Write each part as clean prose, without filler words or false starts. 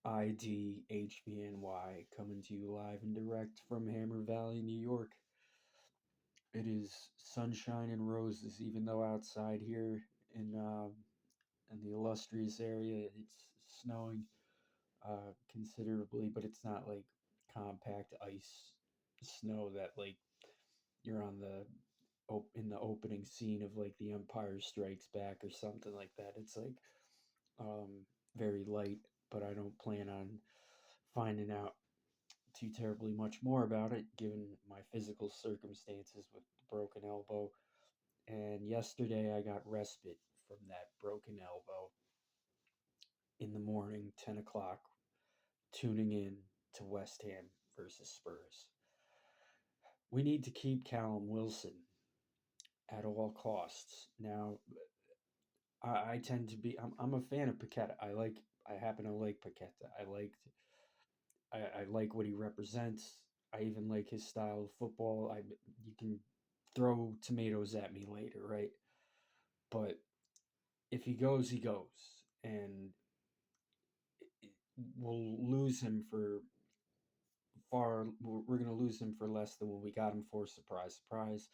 IDHBNY coming to you live and direct from Hammer Valley, New York. It is sunshine and roses, even though outside here in the illustrious area it's snowing considerably, but it's not like compact ice snow that like you're on the in the opening scene of like The Empire Strikes Back or something like that. It's like very light, but I don't plan on finding out too terribly much more about it given my physical circumstances with the broken elbow. And yesterday I got respite from that broken elbow in the morning, 10 o'clock, tuning in to West Ham versus Spurs. We need to keep Callum Wilson at all costs. Now, I tend to be, I'm a fan of Paqueta. I happen to like Paqueta. I like what he represents. I even like his style of football. You can throw tomatoes at me later, right? But if he goes, he goes, and we'll lose him for far. We're gonna lose him for less than what we got him for. Surprise, surprise.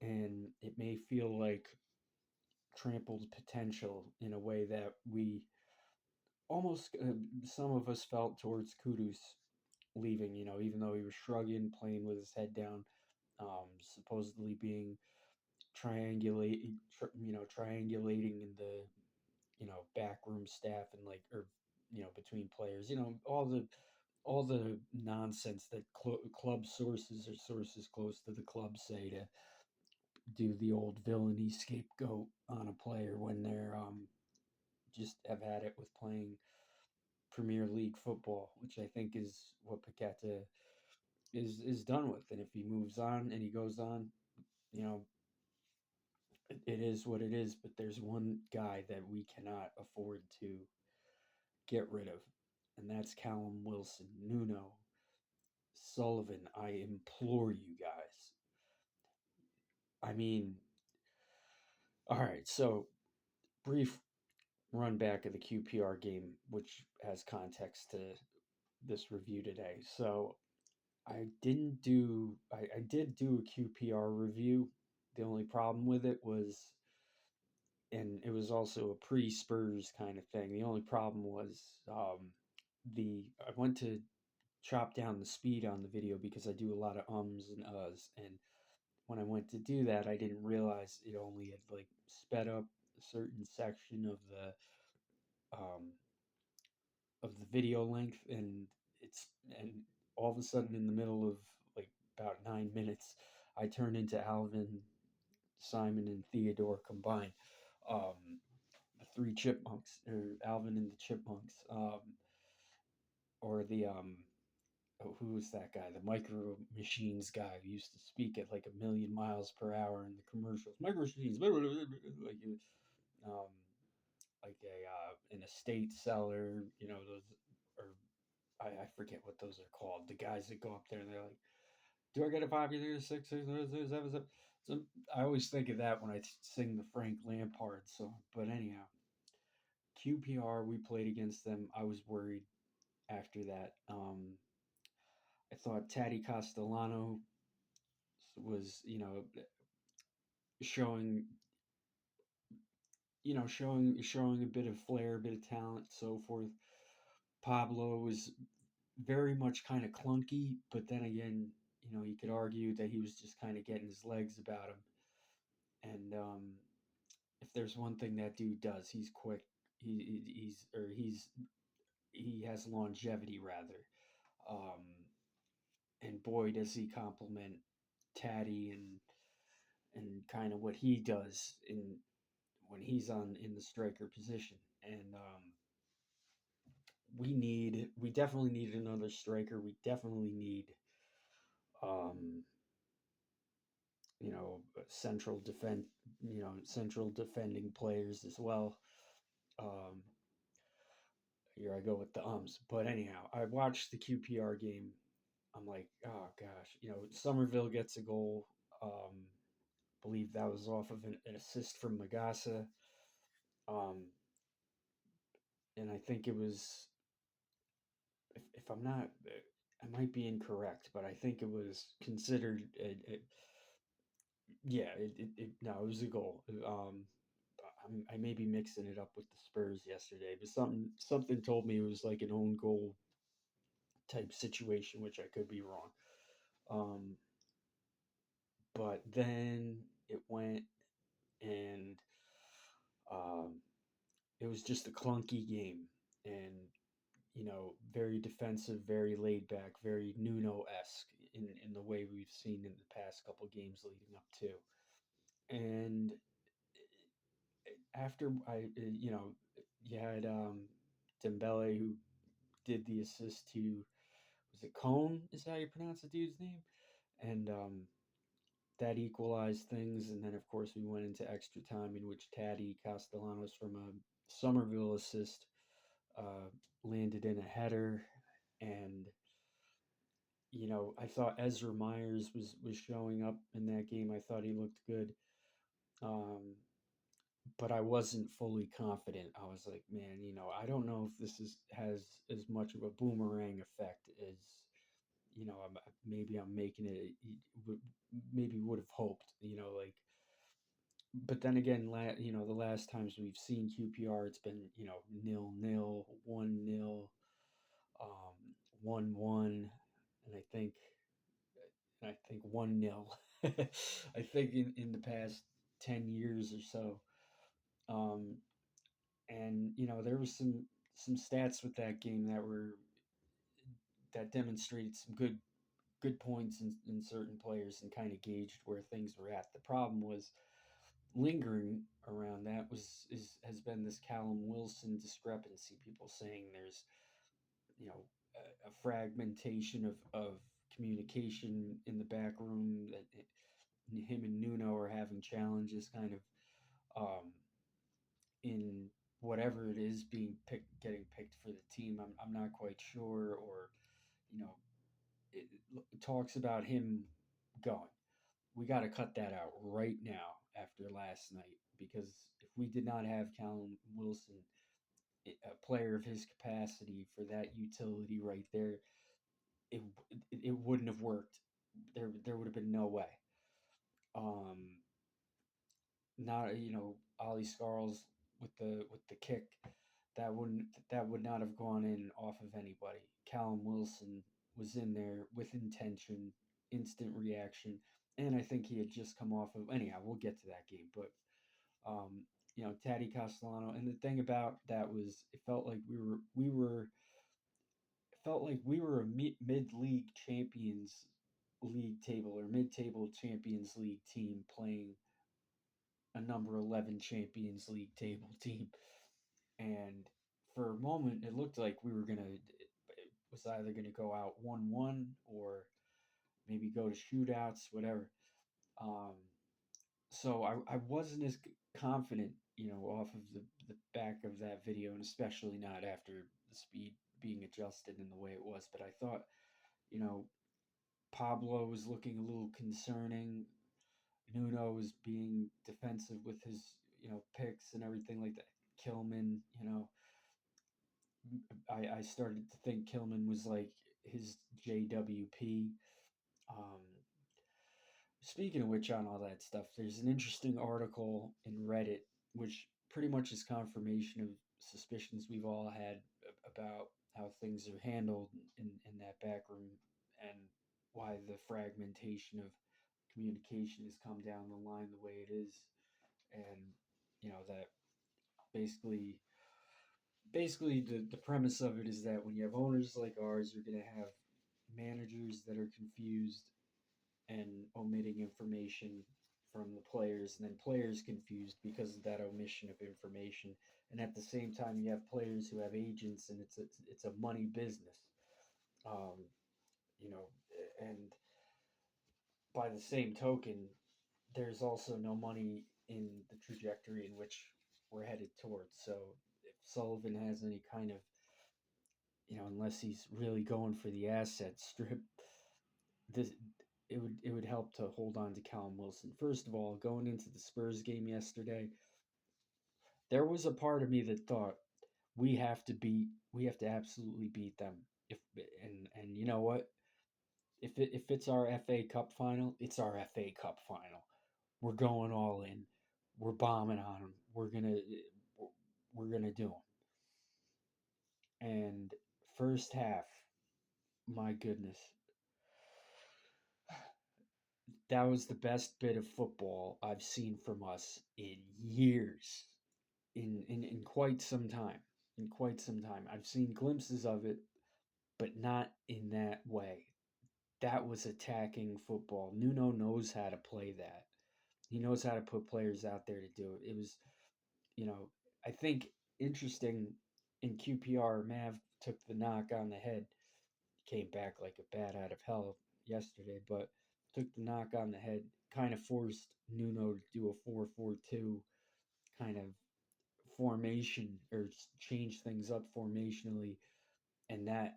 And it may feel like trampled potential in a way that we almost some of us felt towards Kudus leaving. Even though he was shrugging, playing with his head down, supposedly being triangulating in the backroom staff and like or between players. All the nonsense that club sources or sources close to the club say to do the old villainy scapegoat on a player when they're just have had it with playing Premier League football, which I think is what Paqueta is done with. And if he moves on and he goes on, you know, it is what it is. But there's one guy that we cannot afford to get rid of, and that's Callum Wilson. Nuno, Sullivan, I implore you guys. I mean, all right, so brief run back of the QPR game, which has context to this review today. So I didn't do I did do a QPR review. The only problem with it was, and it was also a pre-Spurs kind of thing. The only problem was the I went to chop down the speed on the video because I do a lot of ums and uhs, and when I went to do that, I didn't realize it only had like sped up a certain section um, of the video length, and all of a sudden in the middle of like about 9 minutes, I turned into Alvin, Simon, and Theodore combined. The three chipmunks, or Alvin and the chipmunks, or the who was that guy? The Micro Machines guy who used to speak at like a million miles per hour in the commercials. Micro Machines, like um, like an estate seller, those, or I forget what those are called. The guys that go up there and they're like, "Do I get a 5 six, 7, 7?" So I always think of that when I sing the Frank Lampard song. But anyhow, QPR, we played against them. I was worried after that. I thought Taty Castellano was, showing, showing a bit of flair, a bit of talent, so forth. Pablo was very much kind of clunky, but then again, you could argue that he was just kind of getting his legs about him. And if there's one thing that dude does, he's quick. He has longevity rather. Um, and boy, does he compliment Taty and kind of what he does in when he's in the striker position. And we definitely need another striker. We definitely need um, central central defending players as well. Um, Here I go with the ums, but anyhow, I watched the QPR game. I'm like, oh gosh, Somerville gets a goal. Believe that was off of an assist from Magasa. Um, and I think it was if I'm not, I might be incorrect, but I think it was considered. Yeah, no, it was a goal. I may be mixing it up with the Spurs yesterday, but something told me it was like an own goal type situation, which I could be wrong. Um, but then it went and um, it was just a clunky game, and very defensive, very laid back, very Nuno esque in the way we've seen in the past couple games leading up to. And after you had Dembele who did the assist to, was it Cone? Is that how you pronounce the dude's name? And that equalized things. And then of course we went into extra time in which Taty Castellanos from a Somerville assist uh, landed in a header. And I thought Ezra Myers was showing up in that game. I thought he looked good. Um, but I wasn't fully confident. I was like, man, I don't know if this is has as much of a boomerang effect as maybe I'm making it. Maybe would have hoped, like. But then again, the last times we've seen QPR, it's been 0-0, 1-0, 1-1, and I think 1-0. I think in the past 10 years or so. Um, and there was some stats with that game that demonstrated some good points in certain players and kind of gauged where things were at. The problem was lingering around that has been this Callum Wilson discrepancy. People saying there's a fragmentation of communication in the back room, that him and Nuno are having challenges kind of in whatever it is getting picked for the team. I'm not quite sure, or you know, it talks about him going. We got to cut that out right now after last night, because if we did not have Callum Wilson, a player of his capacity for that utility right there, it it wouldn't have worked. There would have been no way. Um, Not Ollie Scarles with the kick, that would not have gone in off of anybody. Callum Wilson was in there with intention, instant reaction, and I think he had just come off of, anyhow, we'll get to that game, but um, Taty Castellano, and the thing about that was it felt like we were a mid-league champions league table, or mid-table champions league team playing a number 11 Champions League table team. And for a moment, it looked like it was either going to go out 1-1 or maybe go to shootouts, whatever. Um, so I wasn't as confident, off of the back of that video, and especially not after the speed being adjusted in the way it was. But I thought, you know, Pablo was looking a little concerning. Nuno was being defensive with his, picks and everything like that. Kilman, I started to think Kilman was like his JWP. Um, Speaking of which, on all that stuff, there's an interesting article in Reddit, which pretty much is confirmation of suspicions we've all had about how things are handled in that back room, and why the fragmentation of communication has come down the line the way it is. And that basically the premise of it is that when you have owners like ours, you're going to have managers that are confused and omitting information from the players, and then players confused because of that omission of information. And at the same time, you have players who have agents, and it's a money business. Um, you know, and by the same token, there's also no money in the trajectory in which we're headed towards. So if Sullivan has any kind of, unless he's really going for the asset strip, this it would help to hold on to Callum Wilson. First of all, going into the Spurs game yesterday, there was a part of me that thought we have to absolutely beat them If and you know what? If it's our FA Cup final, it's our FA Cup final. We're going all in. We're bombing on them. We're gonna do them. And first half, my goodness, that was the best bit of football I've seen from us in years, in quite some time. In quite some time, I've seen glimpses of it, but not in that way. That was attacking football. Nuno knows how to play that. He knows how to put players out there to do it. It was, you know, I think interesting in QPR, Mav took the knock on the head, came back like a bat out of hell yesterday, but took the knock on the head, kind of forced Nuno to do a 4-4-2 kind of formation or change things up formationally, and that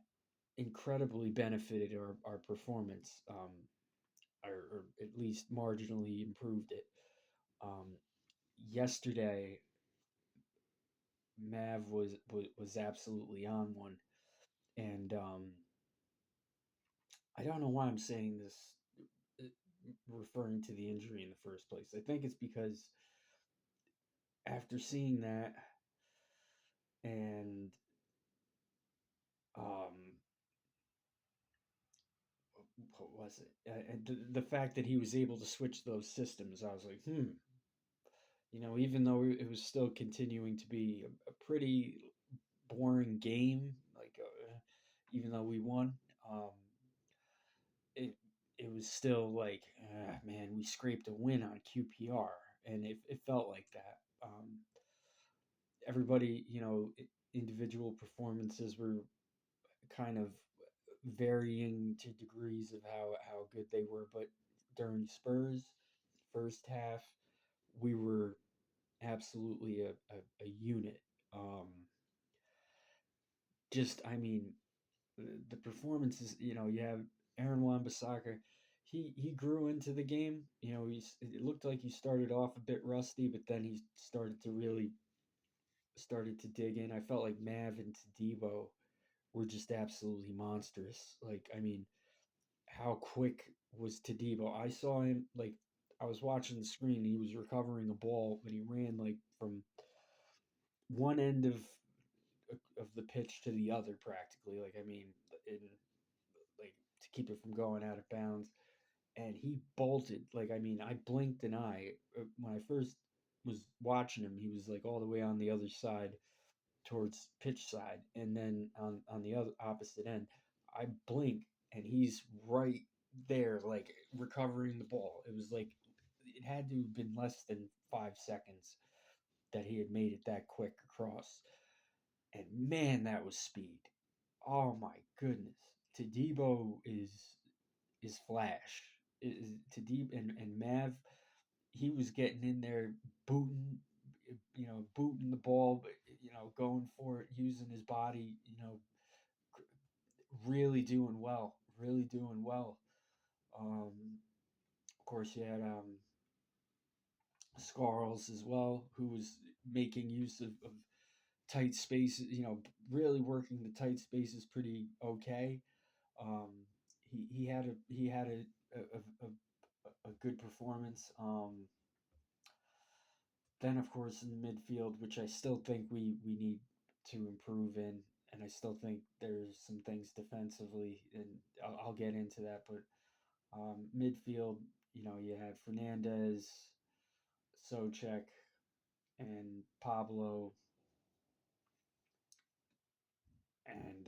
incredibly benefited our performance, or at least marginally improved it. Um, Yesterday, Mav was absolutely on one, and I don't know why I'm saying this, uh, referring to the injury in the first place. I think it's because after seeing that and um, what was it? And the fact that he was able to switch those systems, I was like, even though it was still continuing to be a pretty boring game, like even though we won, um, it it was still like, man, we scraped a win on QPR, and it felt like that. Everybody, individual performances were kind of varying to degrees of how good they were, but during Spurs first half, we were absolutely a unit. Um, I mean, the performances. You have Aaron Wan-Bissaka. He grew into the game. It looked like he started off a bit rusty, but then he started to dig in. I felt like Mav and Tadibo were just absolutely monstrous. Like, I mean, how quick was Tadibo? I saw him, like, I was watching the screen. He was recovering a ball, but he ran like from one end of the pitch to the other practically. Like, I mean, in like to keep it from going out of bounds. And he bolted. Like, I mean, I blinked an eye when I first was watching him. He was like all the way on the other side towards pitch side, and then on the other opposite end, I blink and he's right there, like recovering the ball. It was like it had to have been less than 5 seconds that he had made it that quick across. And man, that was speed. Oh my goodness. Tadibo is flash. Tadibo and Mav, he was getting in there, booting, booting the ball, but going for it, using his body, really doing well, really doing well. Of course, you had Scarles as well, who was making use of tight spaces, really working the tight spaces pretty okay. Um, he had a good performance. Then of course in the midfield, which I still think we need to improve in, and I still think there's some things defensively, and I'll get into that. But midfield, you had Fernandez, Socek, and Pablo, and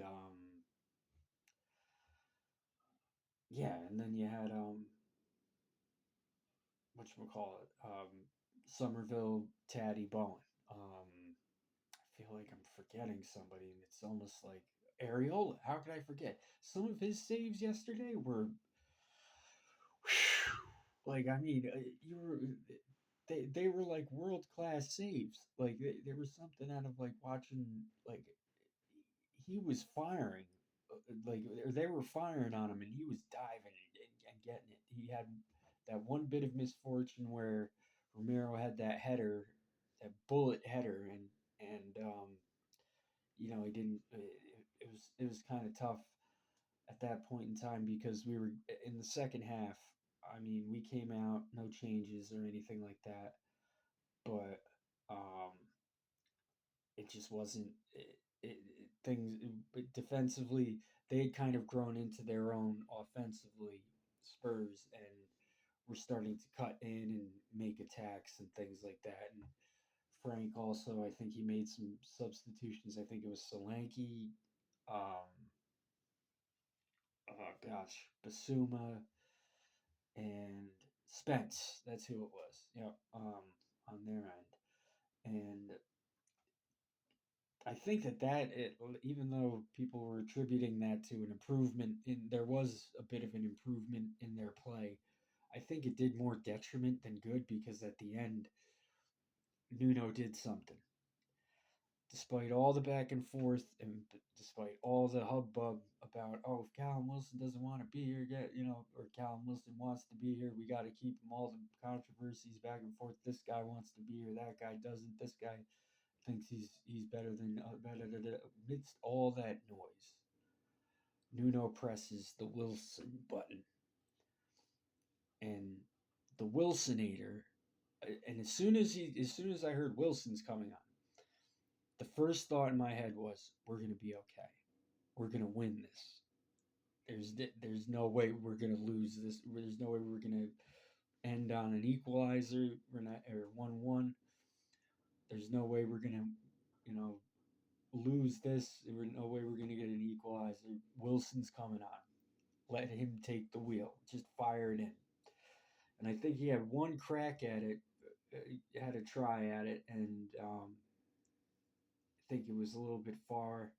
yeah, and then you had what you call it, Somerville, Taty, Bowen. I feel like I'm forgetting somebody, and it's almost like Areola. How could I forget? Some of his saves yesterday were, like, I mean, you were they were like world class saves. Like there was something out of like watching, like he was firing, like or they were firing on him, and he was diving and getting it. He had that one bit of misfortune where Romero had that header, that bullet header, and he didn't. it was kind of tough at that point in time because we were in the second half. I mean, we came out no changes or anything like that, but um, it just wasn't things defensively. They had kind of grown into their own offensively, Spurs, and were starting to cut in and make attacks and things like that. And Frank also, I think he made some substitutions. I think it was Solanke, um, oh gosh, Basuma, and Spence. That's who it was. Yep, on their end. And I think even though people were attributing that to an improvement there was a bit of an improvement in their play. I think it did more detriment than good because at the end, Nuno did something. Despite all the back and forth and despite all the hubbub about, oh, if Callum Wilson doesn't want to be here, or Callum Wilson wants to be here, we got to keep him. All the controversies back and forth. This guy wants to be here, that guy doesn't. This guy thinks he's better than amidst all that noise. Nuno presses the Wilson button, and the Wilsonator. And as soon as I heard Wilson's coming on, the first thought in my head was, "We're gonna be okay. We're gonna win this. There's no way we're gonna lose this. There's no way we're gonna end on an equalizer. We're not or 1-1. There's no way we're gonna, you know, lose this. There's no way we're gonna get an equalizer. Wilson's coming on. Let him take the wheel. Just fire it in." And I think he had one crack at it, had a try at it, and I think it was a little bit far.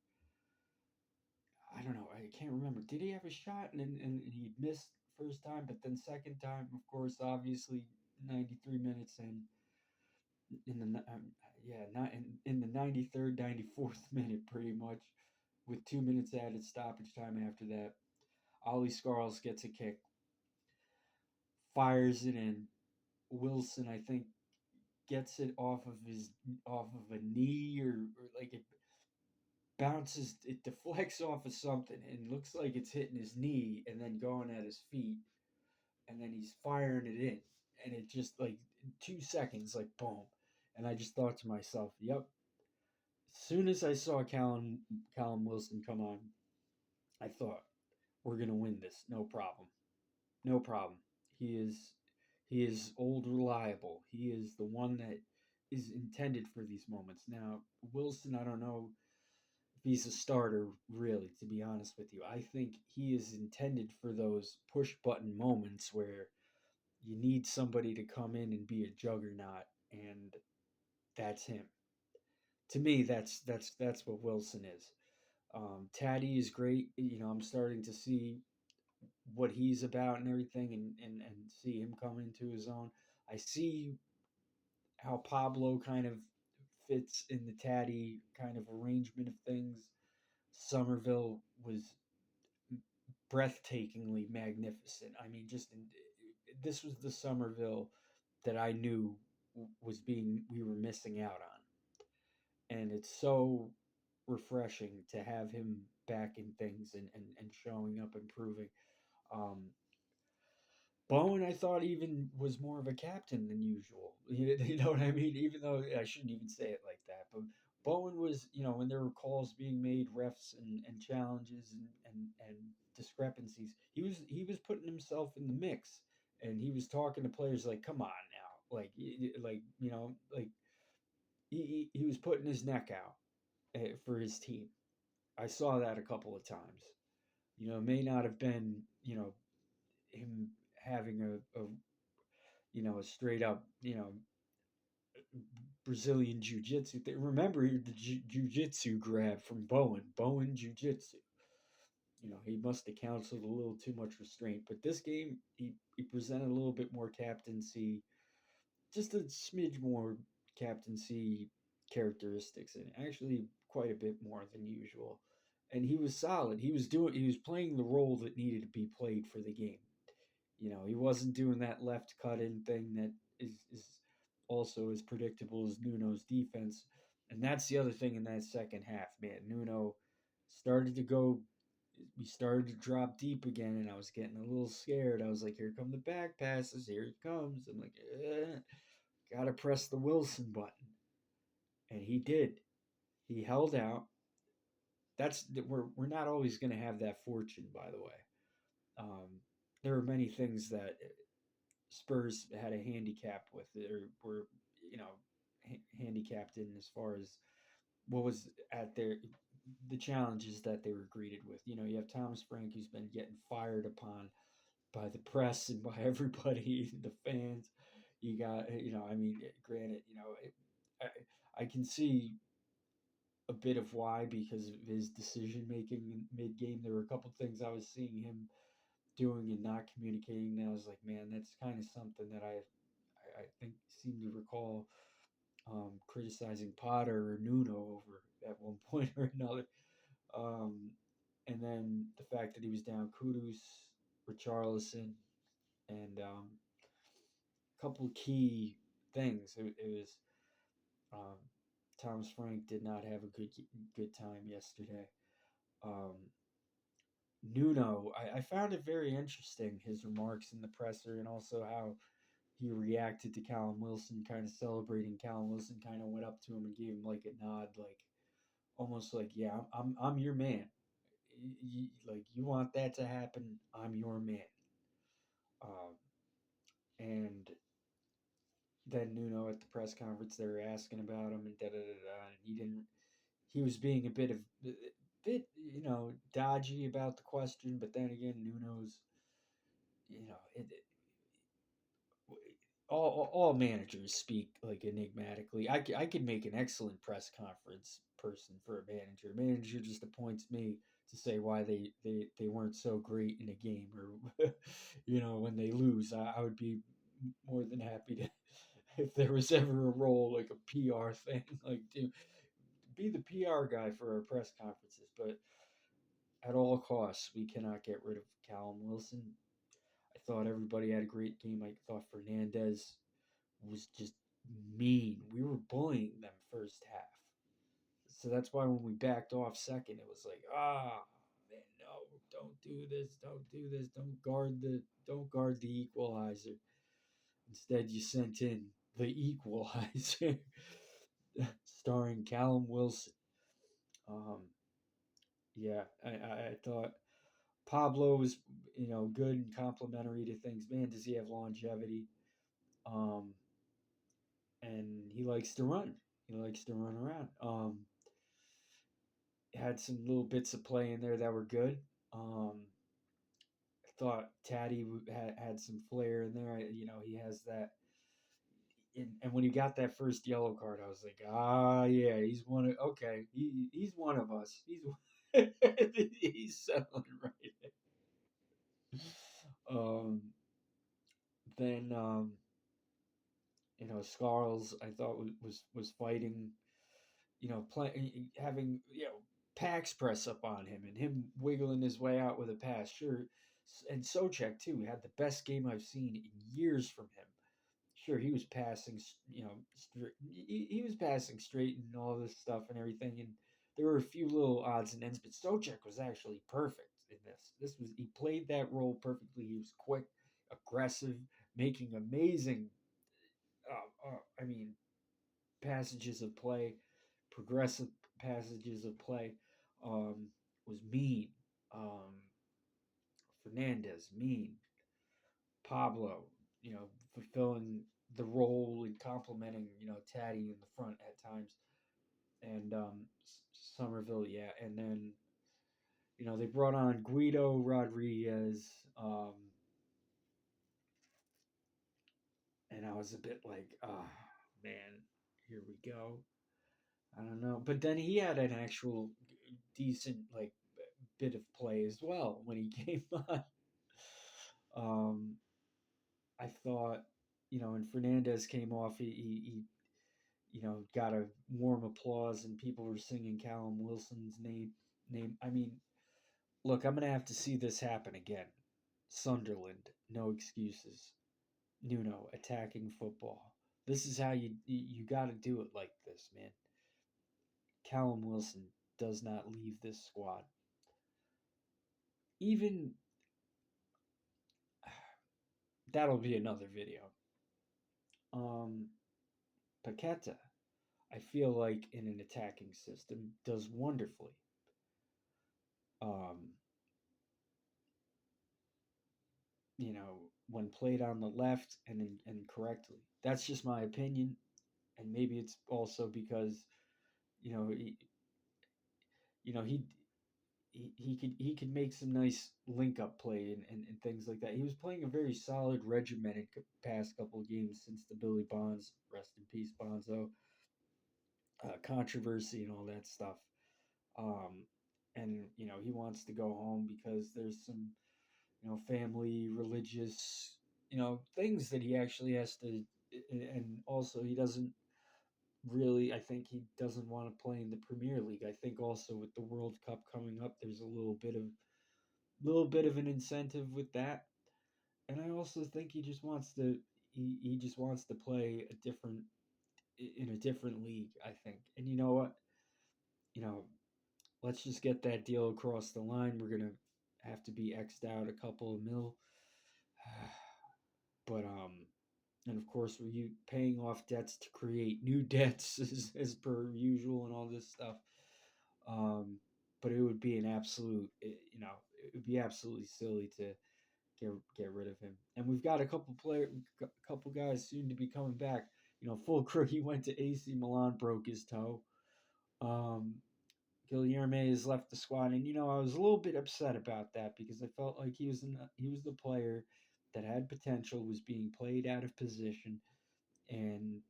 I don't know. I can't remember. Did he have a shot and he missed first time, but then second time, of course, obviously, 93 minutes in the yeah, not in the 93rd, 94th minute, pretty much, with 2 minutes added stoppage time after that. Ollie Scarles gets a kick, fires it in. Wilson, I think, gets it off of a knee or like it bounces, it deflects off of something and looks like it's hitting his knee and then going at his feet, and then he's firing it in, and it just like in 2 seconds, like boom. And I just thought to myself, yep. As soon as I saw Callum Wilson come on, I thought we're gonna win this, no problem, no problem. He is he is old reliable. He is the one that is intended for these moments. Now Wilson, I don't know if he's a starter, really, to be honest with you. I think he is intended for those push button moments where you need somebody to come in and be a juggernaut, and that's him. To me, that's what Wilson is. Taty is great. I'm starting to see what he's about and everything, and see him come into his own. I see how Pablo kind of fits in the Taty kind of arrangement of things. Somerville was breathtakingly magnificent. I mean, this was the Somerville that I knew we were missing out on, and it's so refreshing to have him back in things and showing up, improving. Um, Bowen, I thought, even was more of a captain than usual. You know what I mean? Even though I shouldn't even say it like that, but Bowen was, when there were calls being made, refs and challenges and discrepancies, he was putting himself in the mix, and he was talking to players like, "Come on now," like he was putting his neck out for his team. I saw that a couple of times. It may not have been, him having a straight up, Brazilian jiu-jitsu. Remember the jiu-jitsu grab from Bowen. Bowen jiu-jitsu. He must have counseled a little too much restraint. But this game, he presented a little bit more captaincy, just a smidge more captaincy characteristics, and actually quite a bit more than usual. And he was solid. He was playing the role that needed to be played for the game. He wasn't doing that left cut in thing that is also as predictable as Nuno's defense. And that's the other thing in that second half, man. Nuno started to go we started to drop deep again, and I was getting a little scared. I was like, here come the back passes, here it comes. I'm like, gotta press the Wilson button. And he did. He held out. We're not always gonna have that fortune, by the way. Um, there are many things that Spurs had a handicap with, or were, you know, handicapped in as far as what was at the challenges that they were greeted with. You know, you have Thomas Frank, who's been getting fired upon by the press and by everybody, the fans. You got, I mean, granted, I can see a bit of why, because of his decision making mid game. There were a couple things I was seeing him doing and not communicating. And I was like, man, that's kind of something that I think seem to recall criticizing Potter or Nuno over at one point or another. Um, and then the fact that he was down Kudus, Richarlison, and a couple key things. It was um, Thomas Frank did not have a good time yesterday. Um, Nuno, I found it very interesting, his remarks in the presser, and also how he reacted to Callum Wilson, kind of celebrating. Callum Wilson kind of went up to him and gave him like a nod, like almost like, yeah, I'm your man. Like, you want that to happen, I'm your man. Um, and then Nuno at the press conference, they were asking about him and da da da da, and he didn't. He was being a bit dodgy about the question, but then again, Nuno's, all managers speak like enigmatically. I could make an excellent press conference person for a manager. A manager just appoints me to say why they weren't so great in a game, or when they lose. I would be more than happy to, if there was ever a role like a PR thing, like to be the PR guy for our press conferences. But at all costs, we cannot get rid of Callum Wilson. I thought everybody had a great game. I thought Fernandez was just mean. We were bullying them first half. So that's why when we backed off second, it was like, man, no, don't do this, don't do this, don't guard the equalizer. Instead, you sent in the equalizer, starring Callum Wilson. Um, yeah, I thought Pablo was, good and complimentary to things. Man, does he have longevity? Um, and he likes to run. He likes to run around. Had some little bits of play in there that were good. I thought Taty had some flair in there. He has that. And when he got that first yellow card, I was like, yeah, he's one of, okay, he's one of us. He's settling right. Um, then Scarles, I thought was fighting, having Pax press up on him and him wiggling his way out with a pass. Sure, and Socek too had the best game I've seen in years from him. Sure, he was passing, he was passing straight and all this stuff and everything, and there were a few little odds and ends, but Socek was actually perfect in this. He played that role perfectly. He was quick, aggressive, making amazing, I mean, passages of play, progressive passages of play. Um, was mean. Um, Fernandez, mean. Pablo, fulfilling the role and complimenting, Taty in the front at times. And Somerville, yeah. And then, they brought on Guido Rodriguez. And I was a bit like, man, here we go. I don't know. But then he had an actual decent, like, bit of play as well when he came on. Um, I thought, when Fernandez came off, he got a warm applause and people were singing Callum Wilson's name. I mean, look, I'm gonna have to see this happen again. Sunderland, no excuses. Nuno attacking football. This is how you got to do it like this, man. Callum Wilson does not leave this squad. Even that'll be another video. Um, Paqueta, I feel like in an attacking system, does wonderfully. Um, when played on the left and correctly. That's just my opinion, and maybe it's also because you know he, you know he could make some nice link up play and things like that. He was playing a very solid regimented past couple of games since the Billy Bonds, rest in peace Bonzo, controversy and all that stuff. Um, and he wants to go home because there's some family, religious, things that he actually has to, and also he doesn't really, I think he doesn't want to play in the Premier League. I think also with the World Cup coming up, there's a little bit of an incentive with that. And I also think he just wants to play in a different league, I think. And you know what? You know, let's just get that deal across the line. We're gonna have to be X'd out a couple of mil. But and of course we're paying off debts to create new debts as per usual and all this stuff. Um, but it would be it would be absolutely silly to get rid of him. And we've got a couple guys soon to be coming back. Full crew. He went to AC Milan, broke his toe. Um, Guilherme has left the squad, and I was a little bit upset about that because I felt like he was the player that had potential, was being played out of position, and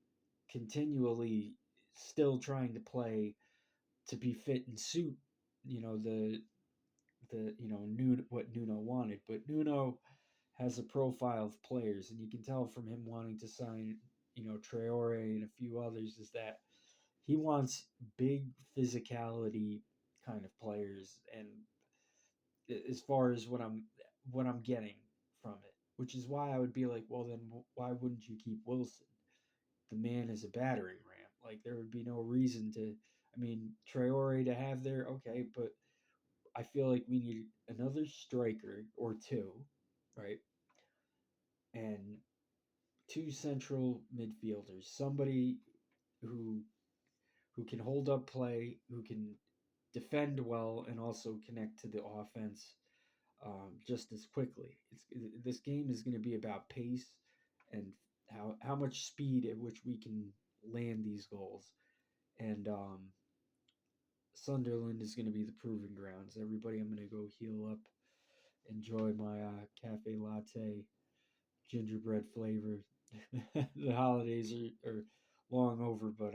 continually still trying to play to be fit and suit, what Nuno wanted. But Nuno has a profile of players, and you can tell from him wanting to sign, Traore and a few others, is that he wants big physicality kind of players. And as far as what I'm getting from it, which is why I would be like, well, then why wouldn't you keep Wilson? The man is a battering ram. Like there would be no reason to. I mean, Traore to have there, okay, but I feel like we need another striker or two, right? And two central midfielders, somebody who who can hold up play, who can defend well, and also connect to the offense just as quickly. This game is going to be about pace and how much speed at which we can land these goals. And Sunderland is going to be the proving grounds. Everybody, I'm going to go heal up, enjoy my cafe latte, gingerbread flavor. The holidays are long over, but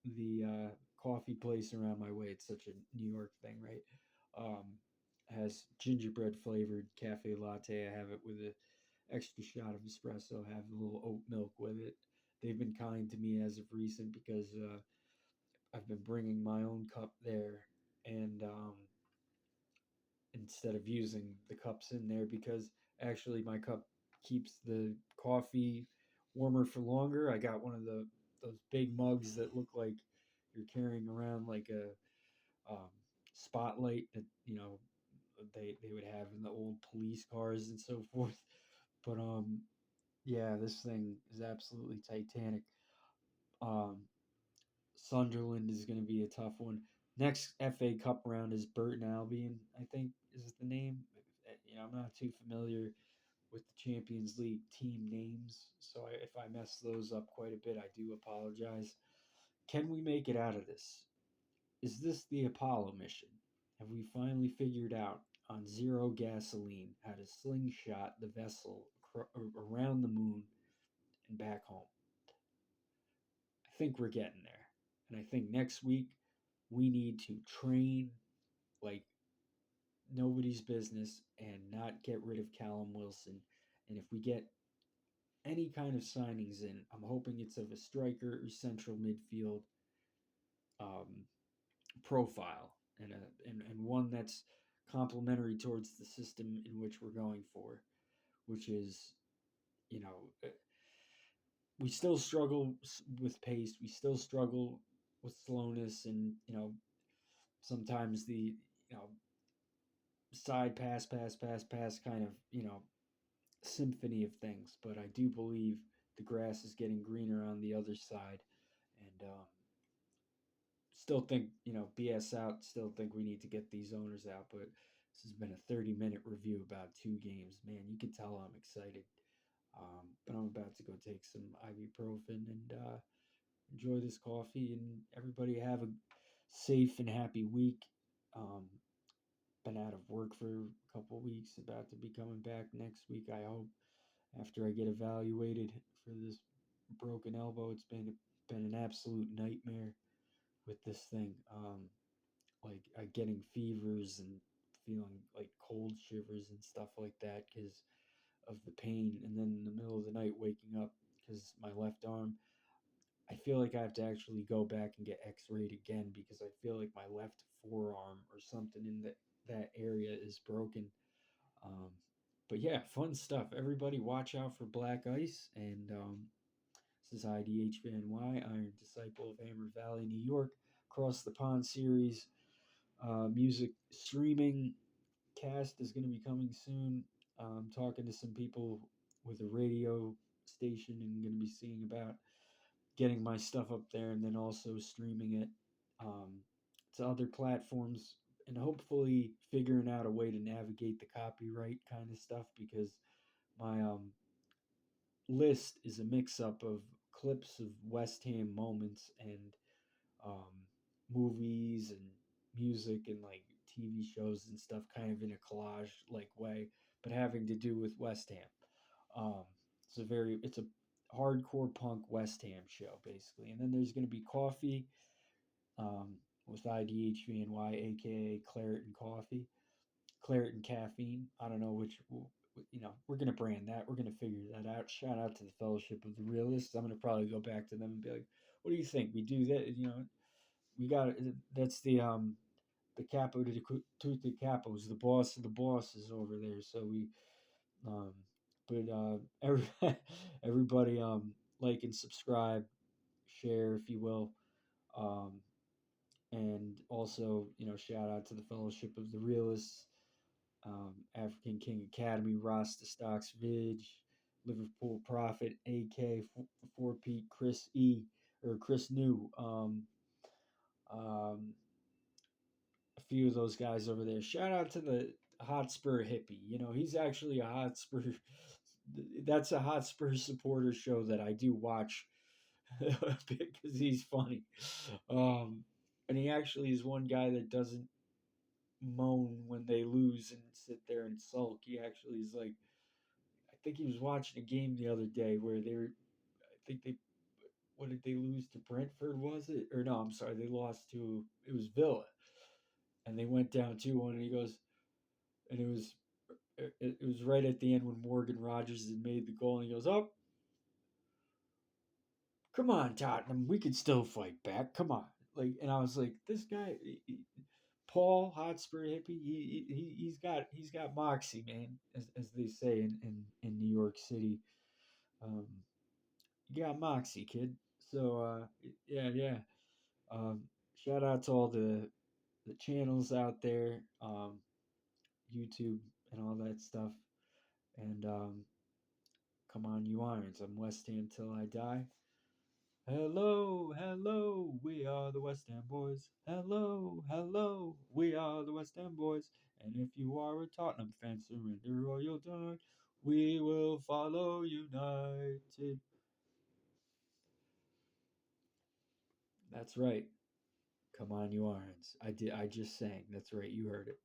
the coffee place around my way, it's such a New York thing, right? Um, has gingerbread flavored cafe latte. I have it with a extra shot of espresso. Have a little oat milk with it. They've been kind to me as of recent because I've been bringing my own cup there, and instead of using the cups in there, because actually my cup keeps the coffee warmer for longer. I got one of those big mugs that look like you're carrying around like a spotlight that they would have in the old police cars and so forth. But yeah, this thing is absolutely titanic. Um, Sunderland is going to be a tough one. Next FA Cup round is Burton Albion, I think is the name. I'm not too familiar with the Champions League team names, so if I mess those up quite a bit, I do apologize. Can we make it out of this? Is this the Apollo mission? Have we finally figured out on zero gasoline how to slingshot the vessel around the moon and back home? I think we're getting there. And I think next week we need to train like nobody's business and not get rid of Callum Wilson. And if we get any kind of signings in, I'm hoping it's of a striker or central midfield um, profile and one that's complementary towards the system in which we're going for, which is, you know, uh, we still struggle with pace. We still struggle with slowness, and sometimes the side pass kind of symphony of things. But I do believe the grass is getting greener on the other side, and still think BS out. Still think we need to get these owners out. But this has been a 30-minute review about 2 games. Man, you can tell I'm excited. But I'm about to go take some ibuprofen and enjoy this coffee. And everybody have a safe and happy week. Um, been out of work for a couple weeks. About to be coming back next week, I hope. After I get evaluated for this broken elbow, it's been an absolute nightmare with this thing. Like getting fevers and feeling like cold shivers and stuff like that because of the pain, and then in the middle of the night waking up because my left arm. I feel like I have to actually go back and get X-rayed again because I feel like my left forearm or something in that area is broken. Um, but yeah, fun stuff. Everybody, watch out for black ice. And this is IDHVNY, Iron Disciple of Hammer Valley, New York. Across the Pond series, music streaming cast is going to be coming soon. Talking to some people with a radio station and going to be seeing about getting my stuff up there and then also streaming it um, to other platforms and hopefully figuring out a way to navigate the copyright kind of stuff because my list is a mix up of clips of West Ham moments and um, movies and music and like TV shows and stuff, kind of in a collage like way, but having to do with West Ham. Um, it's a hardcore punk West Ham show basically, and then there's going to be coffee um, with IDHVNY, aka Claret and Coffee, Claret and Caffeine. I don't know which. We're gonna brand that. We're gonna figure that out. Shout out to the Fellowship of the Realists. I'm gonna probably go back to them and be like, "What do you think? We do that? We got that's the capo to the capos, the boss of the bosses over there. So we um, but everybody like and subscribe, share if you will, um, and also shout out to the Fellowship of the Realists, African King Academy, Rasta Stocks Vidge, Liverpool Prophet, AK, Four Pete, Chris E or Chris New, um, a few of those guys over there. Shout out to the Hotspur hippie. He's actually a Hotspur. That's a Hotspur supporter show that I do watch because he's funny. And he actually is one guy that doesn't moan when they lose and sit there and sulk. He actually is like, I think he was watching a game the other day where I think what did they lose to Brentford, was it? Or no, I'm sorry, they lost to, it was Villa. And they went down 2-1, and he goes, and it was right at the end when Morgan Rogers had made the goal, and he goes, "Oh, come on, Tottenham, we can still fight back. Come on." And I was like, this guy, Paul Hotspur hippie, he's got moxie, man, as they say in New York City. Um, you got moxie, kid. So yeah. Um, shout out to all the channels out there, YouTube and all that stuff. And come on, you irons. I'm West Ham till I die. Hello, hello, we are the West Ham boys. Hello, hello, we are the West Ham boys. And if you are a Tottenham fan, surrender or you'll die. We will follow United. That's right. Come on, you irons. I just sang. That's right. You heard it.